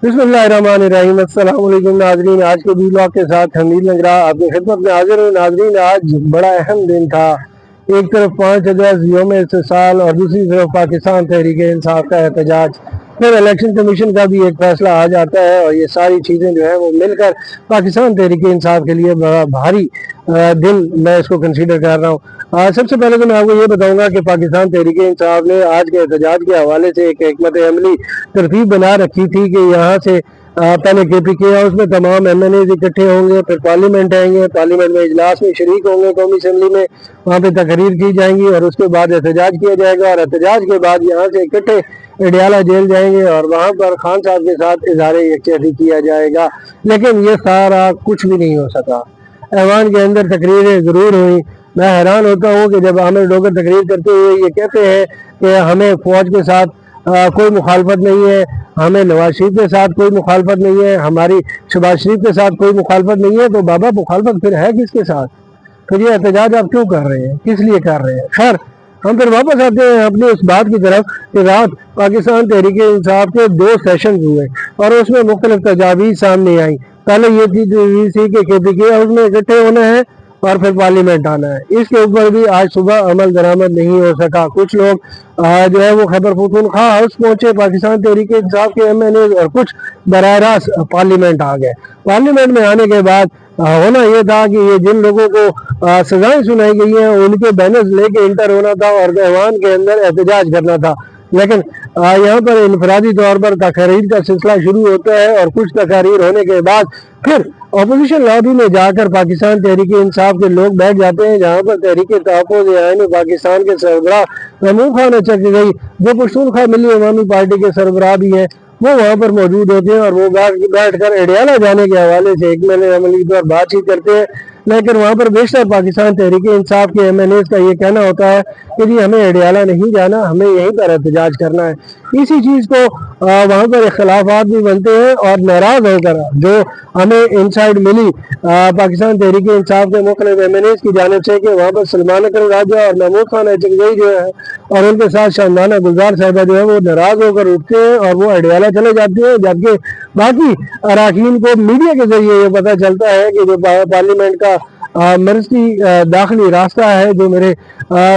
बिस्मिल्लाहिर्रहमानिर्रहीम। अस्सलाम वालेकुम नाज़रीन, आज के व्लॉग के साथ हमीद लंगरा आपकी खिदमत में हाजिर हूँ। नाज़रीन, आज बड़ा अहम दिन था। एक तरफ 5 अगस्त यौम इस्तिक़लाल और दूसरी तरफ पाकिस्तान तहरीक इंसाफ का एहतजाज, फिर इलेक्शन कमीशन का भी एक फैसला आ जाता है और ये सारी चीज़ें जो है वो मिलकर पाकिस्तान तहरीक इंसाफ के लिए बड़ा भारी दिन मैं इसको कंसीडर कर रहा हूँ। सबसे पहले तो मैं आपको ये बताऊंगा कि पाकिस्तान तहरीक इंसाफ ने आज के एहतजाज के हवाले से एक हिकमत अमली तरतीब बना रखी थी कि यहाँ से पहले KPK हाउस में तमाम MNAs इकट्ठे होंगे, फिर पार्लियामेंट आएंगे, पार्लियामेंट में इजलास में शरीक होंगे कौमी असम्बली में, वहाँ पे तकरीर की जाएंगी और उसके बाद एहतजाज किया जाएगा और एहतजाज के बाद यहाँ से इकट्ठे अडियाला जेल जाएंगे और वहाँ पर खान साहब के साथ इजहार यकजहती किया जाएगा। लेकिन ये सारा कुछ भी नहीं हो सका। ऐवान के अंदर तकरीरें ज़रूर हुई। मैं हैरान होता हूँ कि जब आमिर डोगर तकरीर करते हुए ये कहते हैं कि हमें फ़ौज के साथ कोई मुखालफत नहीं है, हमें नवाज शरीफ के साथ कोई मुखालफत नहीं है, हमारी शहबाज शरीफ के साथ कोई मुखालफत नहीं है, तो बाबा मुखालफत फिर है किसके साथ? फिर ये एहतजाज आप क्यों कर रहे हैं, किस लिए कर रहे हैं? खैर, हम फिर वापस आते हैं अपनी उस बात की तरफ कि रात पाकिस्तान तहरीक इंसाफ के 2 सेशन हुए और उसमें मुख्तलिफ तजावीज़ सामने आई। पहले ये चीज़ थी कि KPK हाउस में इकट्ठे होना है और फिर पार्लियामेंट आना है। इसके ऊपर भी आज सुबह अमल दरामद नहीं हो सका। कुछ लोग जो है वो खैबर पख्तूनख्वा हाउस पहुंचे पाकिस्तान तहरीक इंसाफ के MNAs और कुछ बराह रास्त पार्लियामेंट आ गए। पार्लियामेंट में आने के बाद होना यह था कि ये जिन लोगों को सजाएं सुनाई गई हैं उनके बैनर्स लेके इंटर होना था और ऐवान के अंदर एहतजाज करना था। लेकिन यहाँ पर इनफरादी तौर पर तकारीर का सिलसिला शुरू होता है और कुछ तकारीर होने के बाद फिर अपोजिशन लॉबी में जाकर पाकिस्तान तहरीक इंसाफ के लोग बैठ जाते हैं, जहाँ पर तहरीक तहफ़्फ़ुज़ आईन पाकिस्तान के सरबराह महमूद खान चक गई, जो पश्तूनख्वा मिली अवामी पार्टी के सरबराह भी हैं, वो वहाँ पर मौजूद होते हैं और वो बैठ कर अडियाला जाने के हवाले से एक मैंने अमली पर बातचीत करते हैं। लेकिन वहाँ पर बेशतर पाकिस्तान तहरीक इंसाफ के MNAs का ये कहना होता है कि जी हमें अडियाला नहीं जाना, हमें यहीं पर एहतजाज करना है। इसी चीज़ को वहाँ पर इख्तलाफात भी बनते हैं और नाराज़ होकर जो हमें इनसाइड मिली पाकिस्तान तहरीक इंसाफ के मुख्तलिफ MNAs की जानिब से कि वहाँ पर सलमान अकरम राजा और महमूद खान अचकज़ई जो है और उनके साथ शानदाना गुलजार साहिबा जो है वो नाराज़ होकर उठते हैं और वो अडियाला चले जाते हैं, जबकि बाकी अरकान को मीडिया के जरिए ये पता चलता है कि जो पार्लियामेंट का मर्जी दाखिली रास्ता है जो मेरे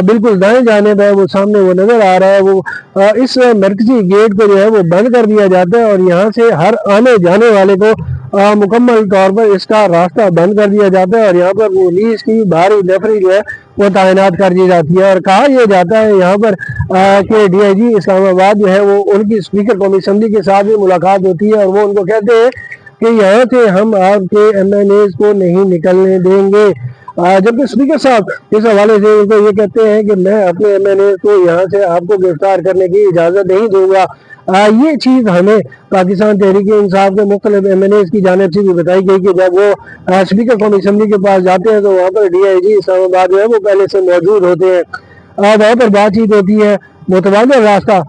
बिल्कुल दाएं जानिब है, वो सामने वो नज़र आ रहा है, वो इस मरकजी गेट को जो है वो बंद कर दिया जाता है और यहाँ से हर आने जाने वाले को मुकम्मल तौर पर इसका रास्ता बंद कर दिया जाता है और यहाँ पर पुलिस की भारी नफरी जो है वो तैनात कर दी जाती है। और कहा यह जाता है यहाँ पर कि DIG इस्लामाबाद जो है वो उनकी स्पीकर कौमी असम्बली के साथ भी मुलाकात होती है और वो उनको कहते हैं कि यहाँ से हम आपके MNAs को नहीं निकलने देंगे, जबकि स्पीकर साहब इस हवाले से उनको ये कहते हैं कि मैं अपने MNAs को यहाँ से आपको गिरफ्तार करने की इजाज़त नहीं दूंगा। ये चीज़ हमें पाकिस्तान तहरीक इंसाफ के मुख्तलिफ MNAs की जानिब से भी बताई गई कि जब वो स्पीकर कौमी असम्बली के पास जाते हैं तो वहाँ पर DIG इस्लामाबाद जो है वो पहले से मौजूद होते हैं। वहाँ पर बातचीत होती है। मुतबादल रास्ता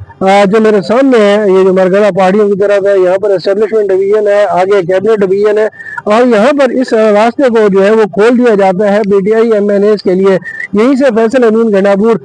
जो मेरे सामने है, ये जो मरगला पहाड़ियों की तरफ है, यहाँ पर एस्टेब्लिशमेंट डिवीजन है, आगे कैबिनेट डिवीजन है और यहाँ पर इस रास्ते को जो है वो खोल दिया जाता है BTI MNAs के लिए। यहीं से फैसल अमीन गंडापुर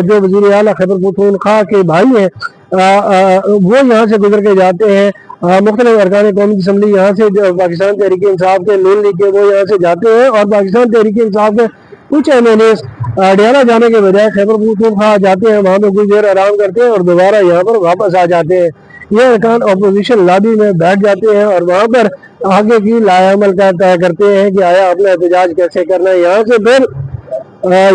जो वज़ीर आला खैबर पख्तूनख्वा के भाई हैं वो यहाँ से गुजर के जाते हैं। मुख्तलिफ अरकान कौमी असम्बली यहाँ से जो पाकिस्तान तहरीक इंसाफ के नून लीग के वो यहाँ से जाते हैं और पाकिस्तान तहरीक इंसाफ के कुछ MNAs अडियाला जाने के बजाय खैबर पख्तूनख्वा जाते हैं, वहाँ पे कुछ देर आराम करते हैं और दोबारा यहाँ पर वापस आ जाते हैं। ये अरकान अपोजिशन लॉबी में बैठ जाते हैं और वहाँ पर आगे की लायामल का तय करते हैं कि आया अपना एहतजाज कैसे करना है। यहाँ से फिर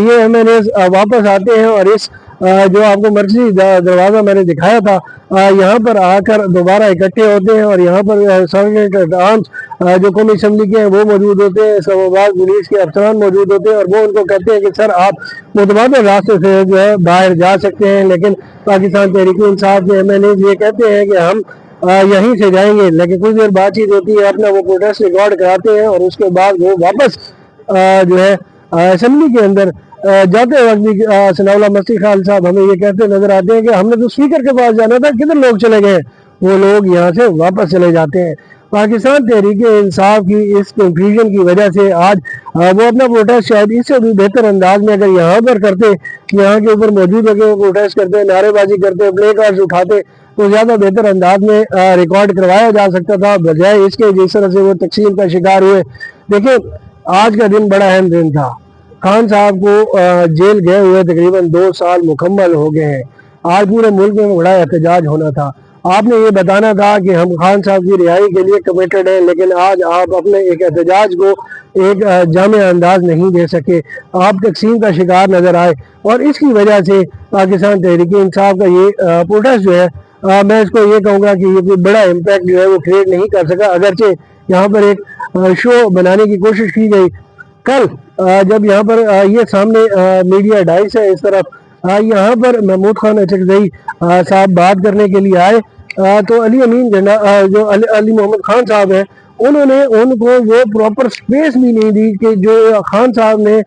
ये MNAs वापस आते हैं और इस जो आपको मर्कजी दरवाज़ा मैंने दिखाया था यहाँ पर आकर दोबारा इकट्ठे होते हैं और यहाँ पर सर्वेंट आर्म्स जो कौमी असम्बली के हैं वो मौजूद होते हैं, इस्लामाबाद पुलिस के अफसरान मौजूद होते हैं और वो उनको कहते हैं कि सर आप मुतबादल रास्ते से जो है बाहर जा सकते हैं। लेकिन पाकिस्तान तहरीक इंसाफ के MNAs ये कहते हैं कि हम यहीं से जाएंगे। लेकिन कुछ देर बातचीत होती है, अपना वो प्रोटेस्ट रिकॉर्ड कराते हैं और उसके बाद वो वापस जो है असम्बली के अंदर जाते वक्त भी सनाउल्लाह मस्ती खान साहब हमें ये कहते नजर आते हैं कि हमने तो स्पीकर के पास जाना था, किधर लोग चले गए? वो लोग यहाँ से वापस चले जाते हैं। پاکستان تحریک انصاف کی اس کنفیوژن کی وجہ سے آج وہ اپنا پروٹیسٹ شاید اس سے بھی بہتر انداز میں اگر یہاں پر کرتے، یہاں کے اوپر موجود ہو کے پروٹیسٹ کرتے، نعرے بازی کرتے، پلے کارڈز اٹھاتے تو زیادہ بہتر انداز میں ریکارڈ کروایا جا سکتا تھا، بجائے اس کے جس طرح سے وہ تقسیم کا شکار ہوئے۔ دیکھیں آج کا دن بڑا اہم دن تھا، خان صاحب کو جیل گئے ہوئے تقریباً 2 سال مکمل ہو گئے ہیں۔ آج پورے ملک میں بڑا احتجاج ہونا تھا، آپ نے یہ بتانا تھا کہ ہم خان صاحب کی رہائی کے لیے کمیٹڈ ہیں، لیکن آج آپ اپنے ایک احتجاج کو ایک جامع انداز نہیں دے سکے، آپ تقسیم کا شکار نظر آئے، اور اس کی وجہ سے پاکستان تحریک انصاف کا یہ پروٹیسٹ جو ہے میں اس کو یہ کہوں گا کہ یہ کوئی بڑا امپیکٹ جو ہے وہ کریٹ نہیں کر سکا، اگرچہ یہاں پر ایک شو بنانے کی کوشش کی گئی۔ کل جب یہاں پر یہ سامنے میڈیا ڈائس ہے اس طرف، یہاں پر محمود خان اچکزئی صاحب بات کرنے کے لیے آئے تو علی امین جو علی محمد خان صاحب ہیں انہوں نے ان کو وہ پراپر سپیس بھی نہیں دی کہ جو خان صاحب نے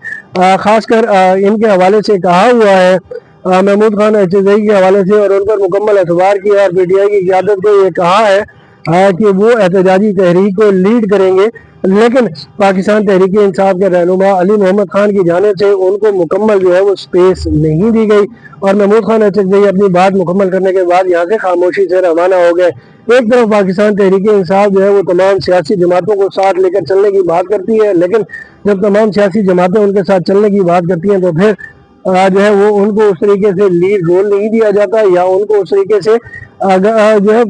خاص کر ان کے حوالے سے کہا ہوا ہے، محمود خان اچکزئی کے حوالے سے، اور ان پر مکمل اعتبار کیا اور پی ٹی آئی کی قیادت کو یہ کہا ہے کہ وہ احتجاجی تحریک کو لیڈ کریں گے، لیکن پاکستان تحریک انصاف کے رہنما علی محمد خان کی جانب سے ان کو مکمل جو ہے وہ سپیس نہیں دی گئی، اور محمود خان اچکزئی اپنی بات مکمل کرنے کے بعد یہاں سے خاموشی سے روانہ ہو گئے۔ ایک طرف پاکستان تحریک انصاف جو ہے وہ تمام سیاسی جماعتوں کو ساتھ لے کر چلنے کی بات کرتی ہے، لیکن جب تمام سیاسی جماعتیں ان کے ساتھ چلنے کی بات کرتی ہیں تو پھر جو ہے وہ ان کو اس طریقے سے لیڈ رول نہیں دیا جاتا، یا ان کو اس طریقے سے جو ہے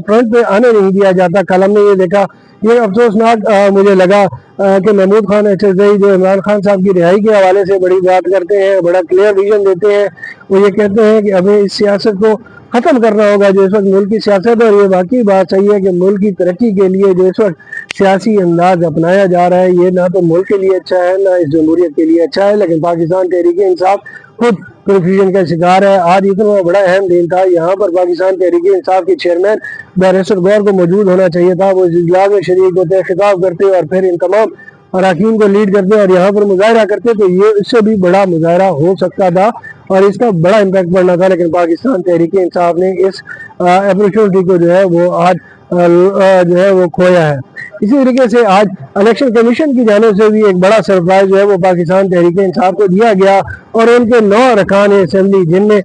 فرنٹ پہ آنے نہیں دیا جاتا۔ کل ہم نے یہ دیکھا، یہ افسوسناک مجھے لگا کہ محمود خان اچکزئی جو عمران خان صاحب کی رہائی کے حوالے سے بڑی بات کرتے ہیں، بڑا کلیئر ویژن دیتے ہیں، وہ یہ کہتے ہیں کہ ہمیں اس سیاست کو ختم کرنا ہوگا جو اس وقت ملک کی سیاست ہے، اور یہ واقعی بات صحیح ہے کہ ملک کی ترقی کے لیے جو اس وقت سیاسی انداز اپنایا جا رہا ہے یہ نہ تو ملک کے لیے اچھا ہے، نہ اس جمہوریت کے لیے اچھا ہے، لیکن پاکستان تحریک انصاف خود کنفیوژن کا شکار ہے۔ آج اتنا بڑا اہم دن تھا، یہاں پر پاکستان تحریک انصاف کے چیئرمین بیرسٹر غور کو موجود ہونا چاہیے تھا، وہ اس اجلاس میں شریک ہوتے، خطاب کرتے اور پھر ان تمام اراکین کو لیڈ کرتے اور یہاں پر مظاہرہ کرتے تو یہ اس سے بھی بڑا مظاہرہ ہو سکتا تھا اور اس کا بڑا امپیکٹ پڑنا تھا، لیکن پاکستان تحریک انصاف نے اس اپرچونٹی کو جو ہے وہ آج جو ہے وہ کھویا ہے۔ اسی طریقے سے آج الیکشن کمیشن کی جانب سے بھی ایک بڑا سرپرائز جو ہے وہ پاکستان تحریک انصاف کو دیا گیا، اور ان کے 9 ارکان اسمبلی جن میں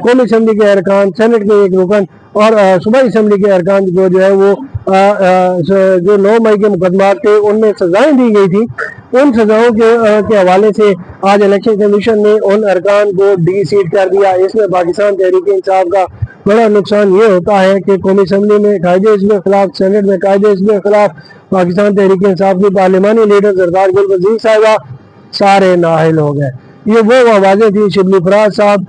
قومی اسمبلی کے ارکان، سینٹ کے ایک رکن اور صوبائی اسمبلی کے ارکان کو جو ہے وہ جو 9 مئی کے مقدمات تھے ان میں سزائیں دی گئی تھی، ان سزاؤں کے حوالے سے آج الیکشن کمیشن نے ان ارکان کو ڈی سیٹ کر دیا۔ اس میں پاکستان تحریک انصاف کا بڑا نقصان یہ ہوتا ہے کہ قومی اسمبلی میں قائد حزب اختلاف، سینٹ میں قائد حزب اختلاف، پاکستان تحریک انصاف کی پارلیمانی لیڈر سردار گل وزیر صاحبہ سارے نااہل ہو گئے۔ یہ وہ آوازیں تھیں، شبلی فراز صاحب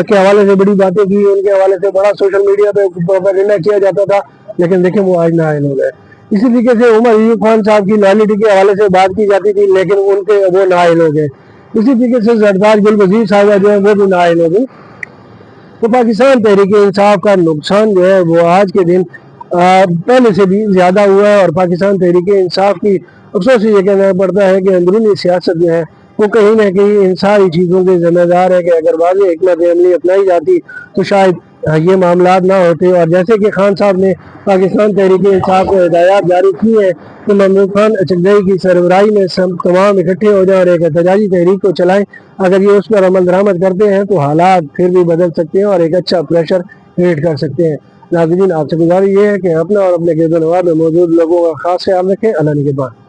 کے حوالے سے بڑی باتیں کی، ان کے حوالے سے بڑا سوشل میڈیا پہ پروپیگنڈا کیا جاتا تھا، لیکن دیکھیں وہ آج نااہل ہو گئے۔ اسی طریقے سے عمر ایوب خان صاحب کی لائلٹی کے حوالے سے بات کی جاتی تھی، لیکن ان کے وہ نااہل ہو گئے۔ اسی طریقے سے سردار گل وزیر صاحبہ جو ہے وہ بھی نااہل ہو گئی۔ تو پاکستان تحریک انصاف کا نقصان جو ہے وہ آج کے دن پہلے سے بھی زیادہ ہوا ہے، اور پاکستان تحریک انصاف کی افسوس یہ کہنا پڑتا ہے کہ اندرونی سیاست جو ہے وہ کہیں نہ کہیں ان ساری چیزوں کے ذمہ دار ہے، کہ اگر واضح حکمت عملی اپنائی جاتی تو شاید یہ معاملات نہ ہوتے، اور جیسے کہ خان صاحب نے پاکستان تحریک انصاف کو ہدایات جاری کی ہیں کہ محمود خان اچکزئی کی سربراہی میں تمام اکٹھے ہو جائیں اور ایک احتجاجی تحریک کو چلائیں، اگر یہ اس پر عمل درآمد کرتے ہیں تو حالات پھر بھی بدل سکتے ہیں اور ایک اچھا پریشر کریٹ کر سکتے ہیں۔ ناظرین آپ سے گزارش یہ ہے کہ اپنا اور اپنے گرد و نواح میں موجود لوگوں کا خاص خیال رکھیں۔ اللہ نگہبان۔